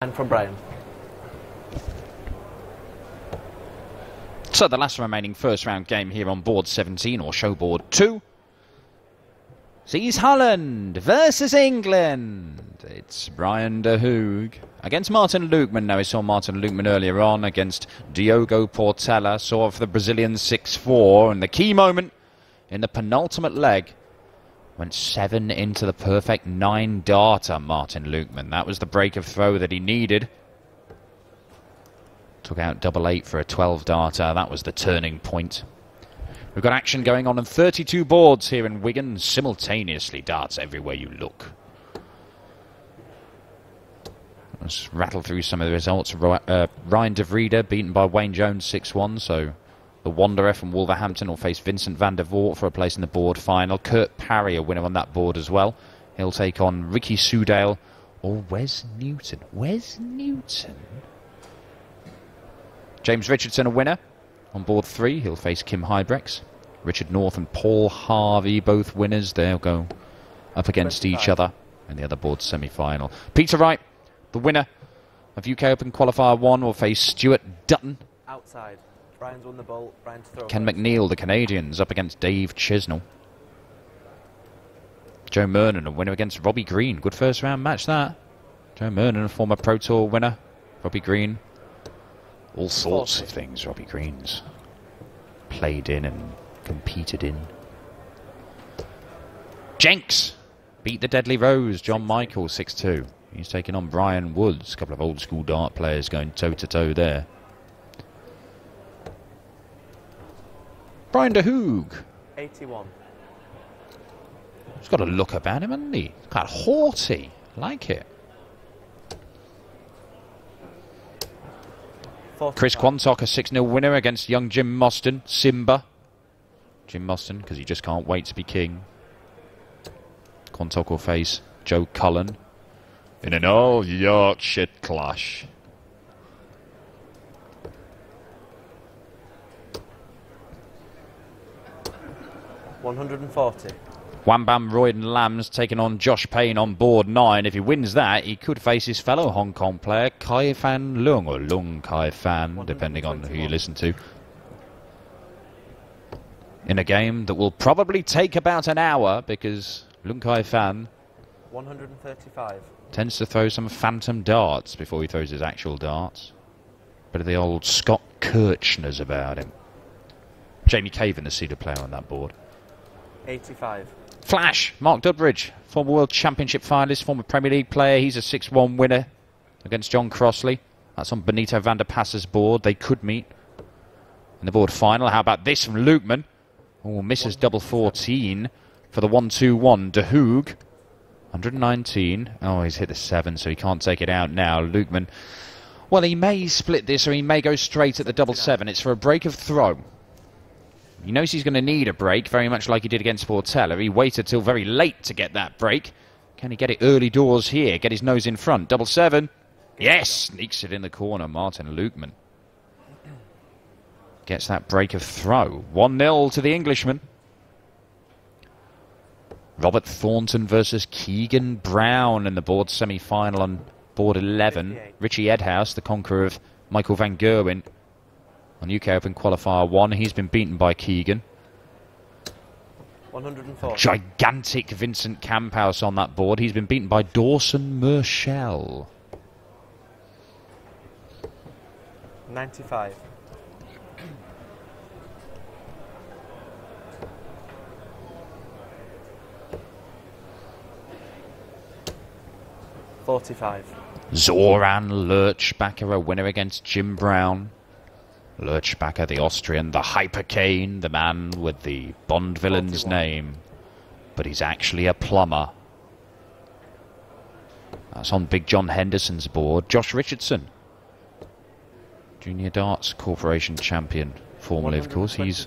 And from Bryan. So the last remaining first round game here on board 17 or show board 2 sees Holland versus England. It's Bryan de Hoog against Martin Lukeman. Now we saw Martin Lukeman earlier on against Diogo Portela. Saw for the Brazilian 6-4, and the key moment in the penultimate leg went 7 into the perfect 9 darter, Martin Lukeman. That was the break of throw that he needed. Took out 8-8 for a 12 darter. That was the turning point. We've got action going on 32 boards here in Wigan. Simultaneously darts everywhere you look. Let's rattle through some of the results. Ryan de Vrede beaten by Wayne Jones 6-1. So the Wanderer from Wolverhampton will face Vincent van der Voort for a place in the board final. Kurt Parry, a winner on that board as well. He'll take on Ricky Soudale or Wes Newton. Wes Newton? James Richardson, a winner on board 3. He'll face Kim Hybrex. Richard North and Paul Harvey, both winners. They'll go up against each other in the other board semi-final. Peter Wright, the winner of UK Open Qualifier 1, will face Stuart Dutton. Outside. Bryan's won the ball. Bryan to throw. Ken McNeil, the Canadians, up against Dave Chisnell. Joe Mernon, a winner against Robbie Green. Good first round match, that. Joe Mernon, a former Pro Tour winner. Robbie Green. All sorts of things Robbie Green's played in and competed in. Jenks beat the Deadly Rose. John Michael 6-2. He's taking on Brian Woods. A couple of old school dart players going toe-to-toe there. Bryan de Hoog. 81. He's got a look about him, hasn't he? Kind of haughty. Like it. Chris Quantock, a 6-0 winner against young Jim Mostyn. Simba. Jim Mostyn, because he just can't wait to be king. Quantock will face Joe Cullen in an old Yorkshire clash. $140. Wham Bam Royden Lamb's taking on Josh Payne on board 9. If he wins that, he could face his fellow Hong Kong player, Kai Fan Leung, or Lung Kai Fan, depending on who you listen to. In a game that will probably take about an hour, because Lung Kai Fan 135. tends to throw some phantom darts before he throws his actual darts. Bit of the old Scott Kirchners about him. Jamie Caven, the seeded player on that board. 85. Flash, Mark Dudbridge, former World Championship finalist, former Premier League player. He's a 6-1 winner against John Crossley. That's on Benito van der Pass's board. They could meet in the board final. How about this from Lukeman? Oh, misses double 14 for the 1-2-1. De Hoog, 119. Oh, he's hit the 7, so he can't take it out now. Lukeman, well, he may split this or he may go straight at the double 7. It's for a break of throw. He knows he's going to need a break, very much like he did against Portela. He waited till very late to get that break. Can he get it early doors here? Get his nose in front. Double 7. Yes! Sneaks it in the corner. Martin Lukeman gets that break of throw. 1-0 to the Englishman. Robert Thornton versus Keegan Brown in the board semi-final on board 11. 58. Richie Edhouse, the conqueror of Michael van Gerwen, on UK Open Qualifier 1. He's been beaten by Keegan. 140. Gigantic Vincent Camphouse on that board. He's been beaten by Dawson Mershell. 95. $45. Zoran Lurchbacher, a winner against Jim Brown. Lurchbacher, the Austrian, the Hypercane, the man with the Bond villain's 41. name. But he's actually a plumber. That's on Big John Henderson's board. Josh Richardson, Junior Darts Corporation champion, formerly, of course. He's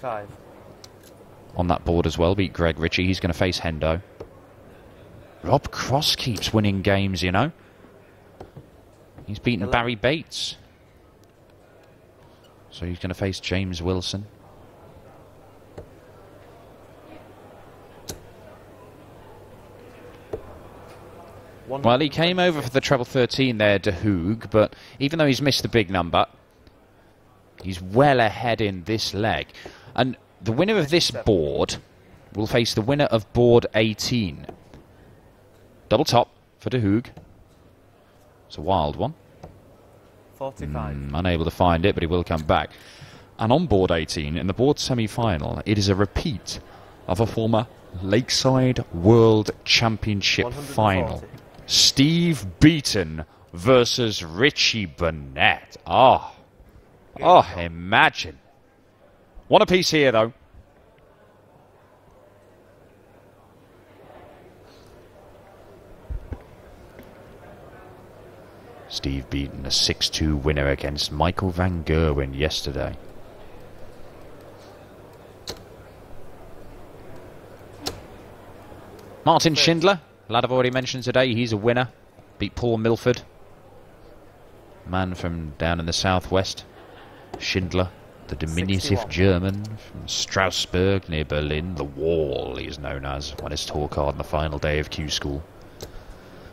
on that board as well. Beat Greg Ritchie. He's going to face Hendo. Rob Cross keeps winning games, you know. He's beaten Barry Bates. So he's going to face James Wilson. Well, he came over for the treble 13 there, de Hoog, but even though he's missed the big number, he's well ahead in this leg. And the winner of this board will face the winner of board 18. Double top for de Hoog. It's a wild one. 45. Unable to find it, but he will come back. And on board 18, in the board semi-final, it is a repeat of a former Lakeside World Championship final. Steve Beaton versus Richie Burnett. Oh, imagine. One apiece here, though. Steve Beaton, a 6-2 winner against Michael van Gerwen yesterday. Martin Schindler, lad I've already mentioned today, he's a winner. Beat Paul Milford. Man from down in the southwest. Schindler, the diminutive 61. German from Strasbourg near Berlin. The Wall, he is known as, won his tour card on the final day of Q School.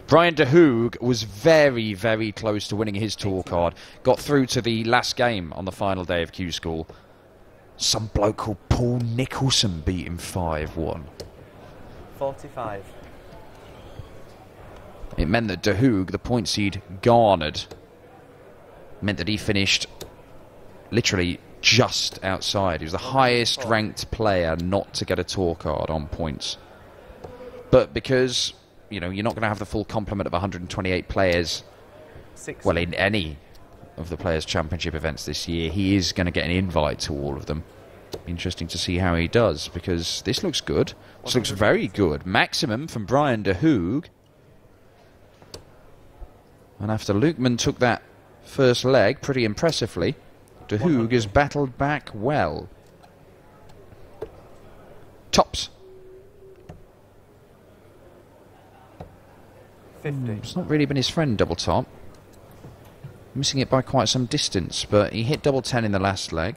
Bryan de Hoog was very, very close to winning his tour card. Got through to the last game on the final day of Q School. Some bloke called Paul Nicholson beat him 5-1. 45. It meant that de Hoog, the points he'd garnered, meant that he finished literally just outside. He was the highest ranked player not to get a tour card on points. But because, you know, you're not going to have the full complement of 128 players, 60. well, in any of the Players' Championship events this year, he is going to get an invite to all of them. Interesting to see how he does, because this looks good. This looks very good. Maximum from Bryan de Hoog. And after Lukeman took that first leg pretty impressively, de Hoog has battled back well. Tops. 50. It's not really been his friend, double top. Missing it by quite some distance, but he hit double 10 in the last leg.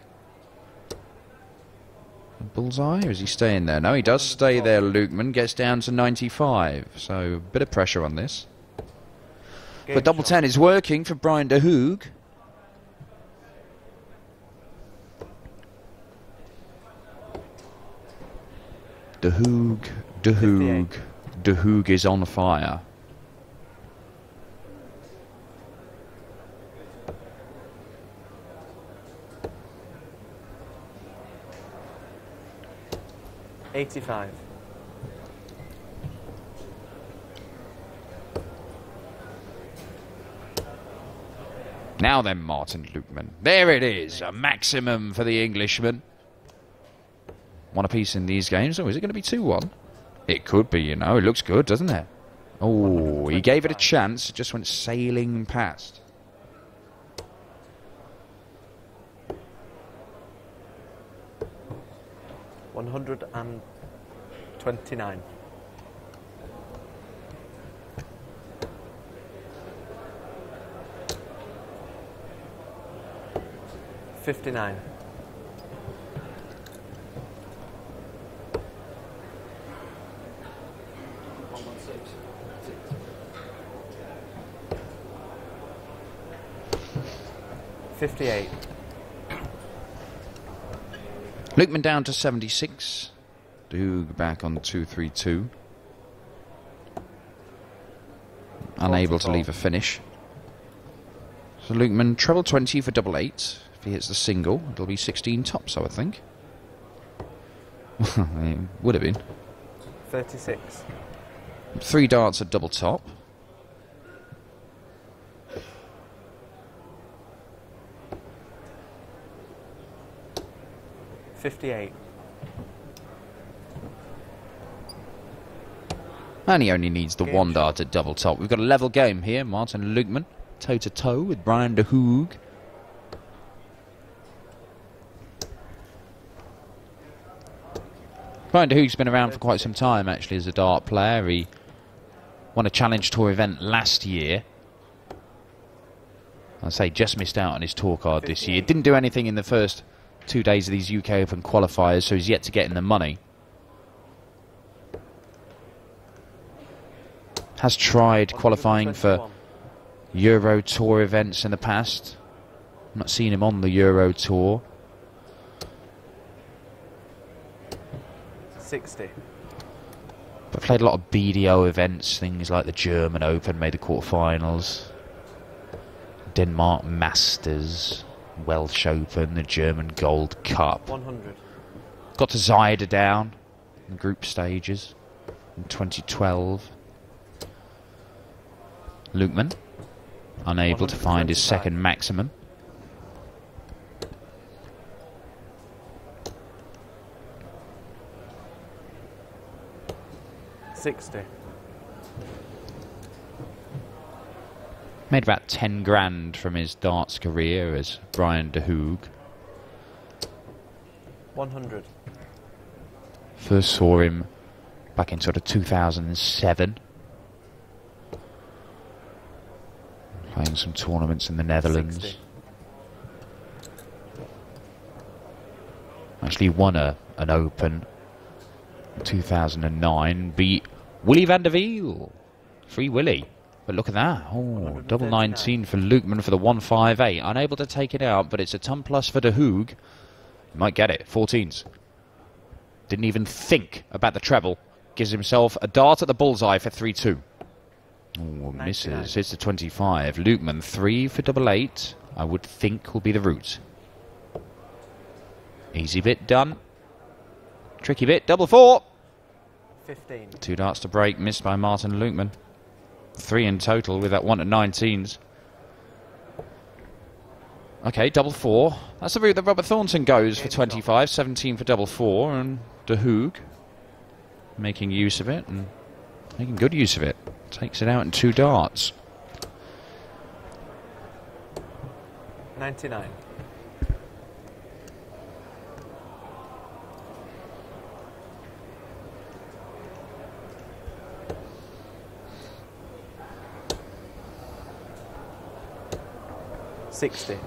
A bullseye, or is he staying there? No, he does stay there, Lukeman. Gets down to 95, so a bit of pressure on this. But double 10 is working for Bryan de Hoog. De Hoog, de Hoog, de Hoog is on fire. $85. Now then, Martin Lukeman. There it is, a maximum for the Englishman. One apiece in these games. Oh, is it going to be 2-1? It could be, you know. It looks good, doesn't it? Oh, he gave it a chance. It just went sailing past. $129. $59. $58. Lukeman down to 76. Hoog back on 232. Unable to leave a finish. So Lukeman treble 20 for double 8. If he hits the single, it'll be 16 tops, I would think. It would have been. 36. 3 darts at double top. $58. And he only needs the 1 dart at double top. We've got a level game here. Martin Lukeman, toe-to-toe with Bryan de Hoog. Bryan de Hoog's been around for quite some time, actually, as a dart player. He won a Challenge Tour event last year. I say just missed out on his tour card this year. Didn't do anything in the first 2 days of these UK Open qualifiers, so he's yet to get in the money. Has tried qualifying for 121. Euro Tour events in the past. I'm not seeing him on the Euro Tour. 60. But played a lot of BDO events, things like the German Open, made the quarterfinals. Denmark Masters, Welsh Open, the German Gold Cup. 100. Got to Zyder down in group stages in 2012. Lukeman, unable to find his 125. second maximum. $60. Made about 10 grand from his darts career as Bryan de Hoog. 100. First saw him back in sort of 2007. Playing some tournaments in the Netherlands. 60. Actually won an Open in 2009. Beat Willy van der Wiel. Free Willy. But look at that. Oh, double 19 for Lukeman for the 158. Unable to take it out, but it's a ton plus for de Hoog. He might get it. 14s. Didn't even think about the treble. Gives himself a dart at the bullseye for 3-2. Oh, misses. Hits the 25. Lukeman 3 for double 8. I would think will be the route. Easy bit done. Tricky bit. Double 4. 15. 2 darts to break. Missed by Martin Lukeman. 3 in total with that 1 at 19s. Okay, double 4. That's the route that Robert Thornton goes for 25. 17 for double 4. And de Hoog making use of it and making good use of it. Takes it out in 2 darts. 99. $60.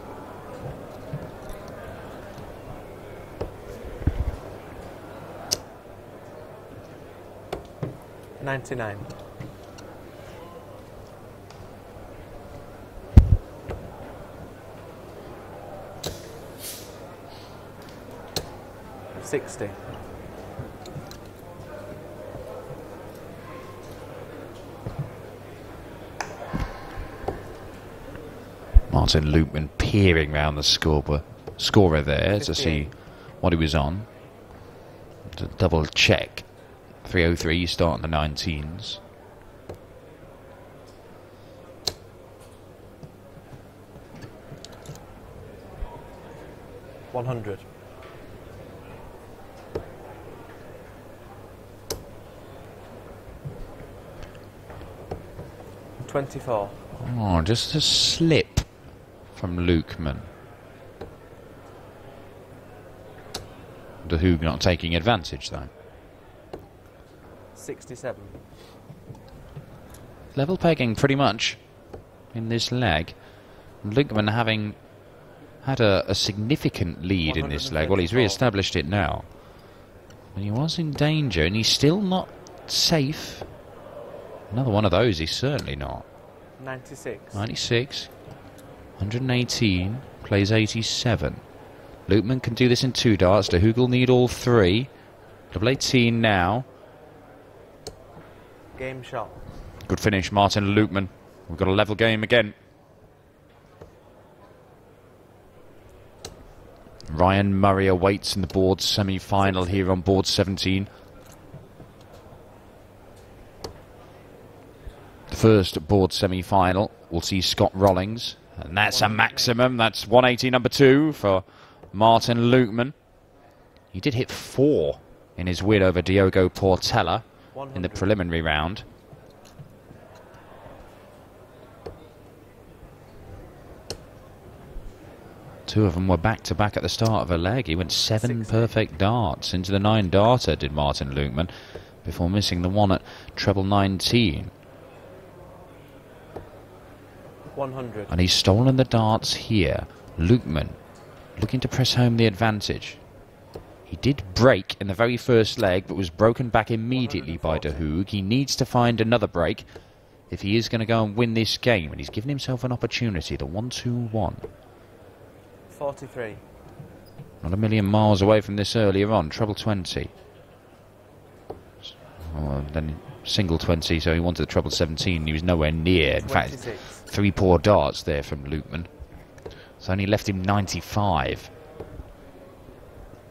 99. $60. Martin Lukeman peering round the scorer there to see what he was on. To double check. 303 starting the 19s. $100. $24. Oh, just a slip from Lukeman. De Hoog not taking advantage though. 67. Level pegging pretty much in this leg. Lukeman having had a significant lead in this leg. Well, he's re-established it now. But he was in danger and he's still not safe. Another one of those, he's certainly not. 96. 96. 118. Plays 87. Lukeman can do this in 2 darts. De Hoog will need all 3. Double 18 now. Game shot. Good finish, Martin Lukeman. We've got a level game again. Ryan Murray awaits in the board semi-final here on board 17. The first board semi-final will see Scott Rollings. And that's a maximum. That's 180 number 2 for Martin Lukeman. He did hit 4 in his win over Diogo Portela in the preliminary round. Two of them were back-to-back at the start of a leg. He went 7 perfect darts into the 9 darter, did Martin Lukeman, before missing the 1 at treble 19. 100. And he's stolen the darts here. Lukeman looking to press home the advantage. He did break in the very first leg, but was broken back immediately by de Hoog. He needs to find another break. if he is going to go and win this game, and he's given himself an opportunity, the 1-2-1. 43. Not a million miles away from this earlier on. Treble 20. Oh, then single 20, so he wanted the treble 17. He was nowhere near. In 26. fact, 3 poor darts there from Lukeman. So only left him 95.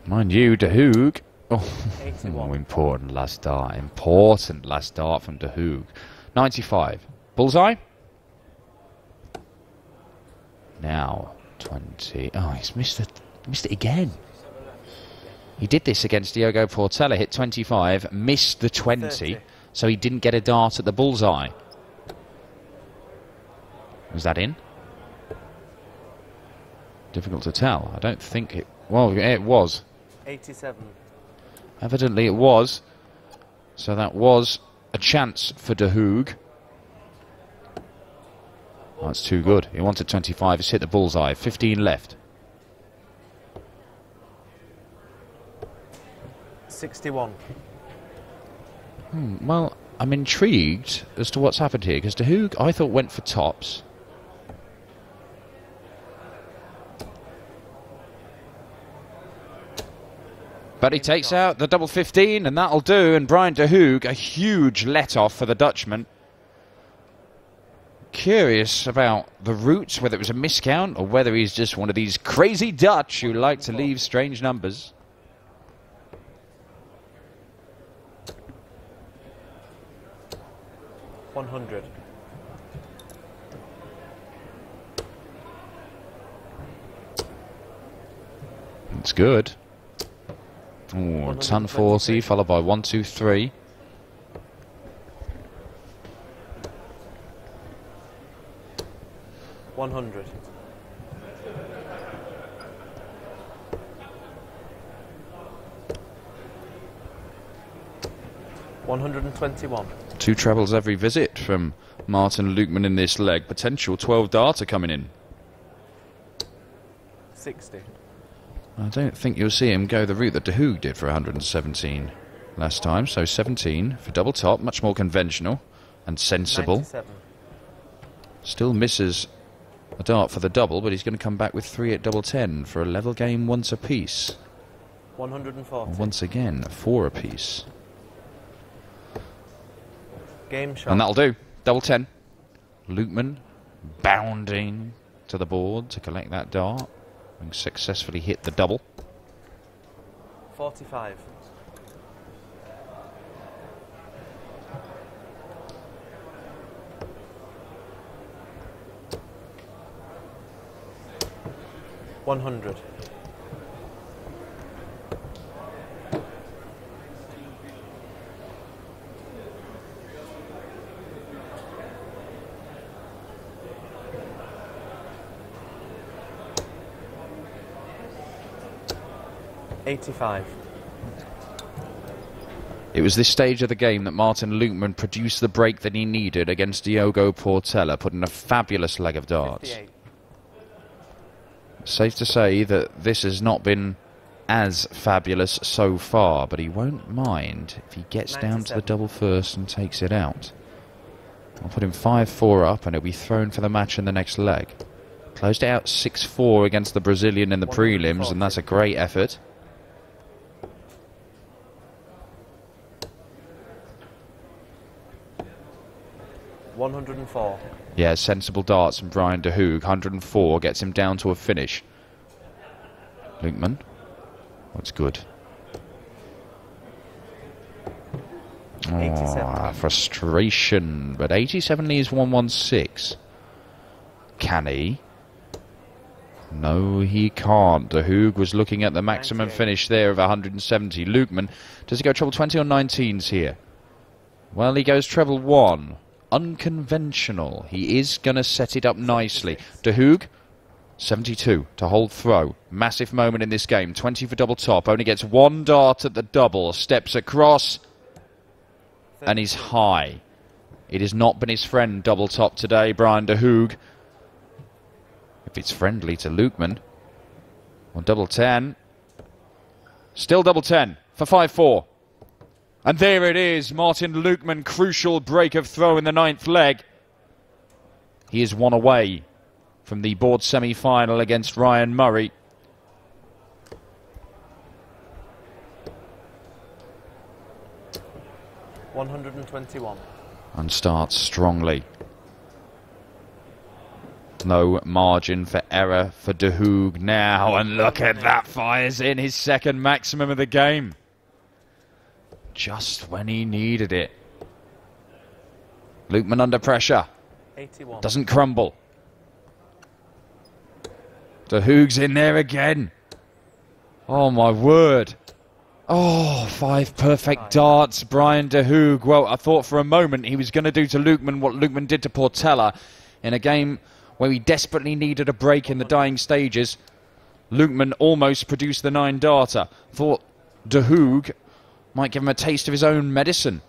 Mind you, De Hoog. Oh, important last dart. Important last dart from De Hoog. 95. Bullseye. Now 20. Oh, he's missed it. Missed it again. He did this against Diogo Portela. Hit 25. Missed the 20. 30. So he didn't get a dart at the bullseye. Was that in? Difficult to tell. I don't think it... Well, it was. 87. Evidently it was. So that was a chance for De Hoog. Oh, that's too good. He wanted 25. He's hit the bullseye. 15 left. 61. Well, I'm intrigued as to what's happened here, because De Hoog, I thought, went for tops. But he takes out the double 15, and that'll do. And Bryan De Hoog, a huge let-off for the Dutchman. Curious about the route, whether it was a miscount or whether he's just one of these crazy Dutch who like to leave strange numbers. $100. It's good. Oh, ton 40, followed by 1, 2, 3. $100. $121. 2 trebles every visit from Martin Lukeman in this leg. Potential 12 darts coming in. 60. I don't think you'll see him go the route that De Hoog did for 117 last time. So 17 for double top, much more conventional and sensible. 97. Still misses a dart for the double, but he's going to come back with 3 at double 10 for a level game once apiece. 140. Once again, 4 apiece. Game shot. And that'll do. Double 10. Lukeman bounding to the board to collect that dart. And successfully hit the double. 45. $100. $85. It was this stage of the game that Martin Lukeman produced the break that he needed against Diogo Portela, putting a fabulous leg of darts. 58. Safe to say that this has not been as fabulous so far, but he won't mind if he gets down to the double first and takes it out. I'll put him 5-4 up and he'll be thrown for the match in the next leg. Closed it out 6-4 against the Brazilian in the prelims, and that's a great effort. $104. Yeah, sensible darts from Bryan De Hoog. 104 gets him down to a finish. Lukeman. That's good. 87. Frustration. But 87 leaves 116. Can he? No, he can't. De Hoog was looking at the maximum 98. finish there of 170. Lukeman, does he go treble 20 or 19s here? Well, he goes treble 1. Unconventional. He is going to set it up nicely. De Hoog, 72 to hold throw. Massive moment in this game. 20 for double top. Only gets 1 dart at the double. Steps across. And he's high. It has not been his friend double top today, Bryan De Hoog. If it's friendly to Lukeman. Well, double 10. Still double 10 for 5-4. And there it is, Martin Lukeman, crucial break of throw in the 9th leg. He is one away from the board semi-final against Ryan Murray. $121. And starts strongly. No margin for error for De Hoog now. And look at that, fires in his second maximum of the game. Just when he needed it. Lukeman under pressure. 81. Doesn't crumble. De Hoog's in there again. Oh my word. Oh, 5 perfect darts, Bryan De Hoog. Well, I thought for a moment he was going to do to Lukeman what Lukeman did to Portela in a game where he desperately needed a break in the dying stages. Lukeman almost produced the 9-darter. Thought De Hoog might give him a taste of his own medicine.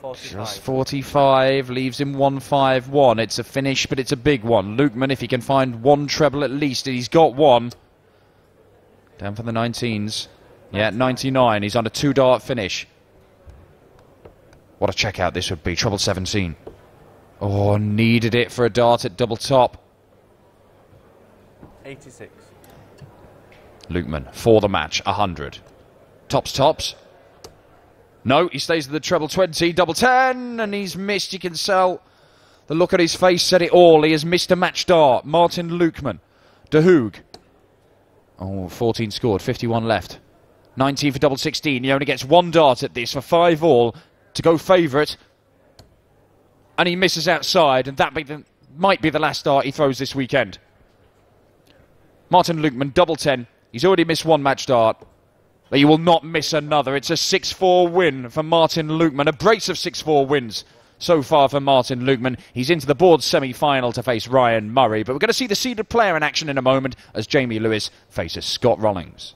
45. Just 45, leaves him 151. It's a finish, but it's a big one. Lukeman, if he can find one treble at least, and he's got one. Down for the 19s. Yeah, 99. He's on a 2-dart finish. What a checkout this would be. Treble 17. Oh, needed it for a dart at double top. 86. Lukeman, for the match, 100. Tops. No, he stays at the treble 20, double 10, and he's missed. You can sell. The look at his face said it all. He has missed a match dart. Martin Lukeman. De Hoog. Oh, 14 scored, 51 left. 19 for double 16. He only gets 1 dart at this for 5 all to go favourite. And he misses outside, and that might be the last dart he throws this weekend. Martin Lukeman, double 10. He's already missed 1 match dart. But he will not miss another. It's a 6-4 win for Martin Lukeman. A brace of 6-4 wins so far for Martin Lukeman. He's into the board semi-final to face Ryan Murray. But we're going to see the seeded player in action in a moment as Jamie Lewis faces Scott Rollings.